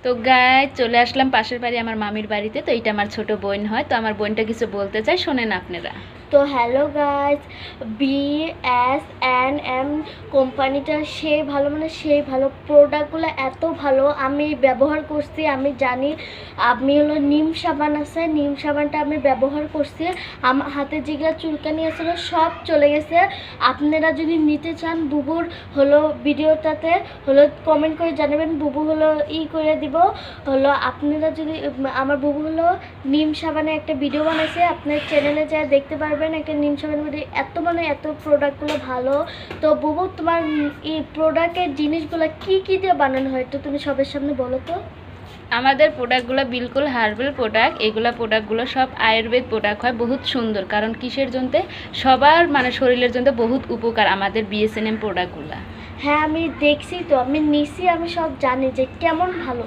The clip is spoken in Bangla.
তো গাইস চলে আসলাম পাশের বাড়ি আমার মামির বাড়িতে। তো এটা আমার ছোট বোন হয়। তো আমার বোনটা কিছু বলতে চাই, শোনেন আপনারা। তো হ্যালো গাইস, BSNM কোম্পানিটা সেই ভালো, মানে সেই ভালো, প্রোডাক্টগুলো এত ভালো। আমি ব্যবহার করছি, আমি জানি। আমি হলো নিম সাবান আছে, নিম সাবানটা আমি ব্যবহার করছি। আমার হাতে যেগুলো চুলকানি আছিল সব চলে গেছে। আপনারা যদি নিতে চান বুবুর হলো ভিডিওটাতে হলো কমেন্ট করে জানাবেন, বুবু হলো করে দিব। হলো আপনারা যদি আমার বুবু হলো নিম সাবানে একটা ভিডিও বানাইছে, আপনার চ্যানেলে যা দেখতে পারবেন। একটা নিম সাবান ভিডিও, এত প্রোডাক্টগুলো ভালো। তো বুবু, তোমার এই প্রোডাক্টের জিনিসগুলো কি দিয়ে বানানো হয় তো তুমি সবার সামনে বলো তো। আমাদের প্রোডাক্টগুলো বিলকুল হার্বাল প্রোডাক্ট। এগুলো প্রোডাক্টগুলো সব আয়ুর্বেদ প্রোডাক্ট হয়, বহুত সুন্দর। কারণ কিসের জন্য? সবার মানে শরীরের জন্য বহুত উপকার আমাদের BSNM প্রোডাক্টগুলো। হ্যাঁ, আমি দেখছি, তো আমি নিছি, আমি সব জানি যে কেমন ভালো।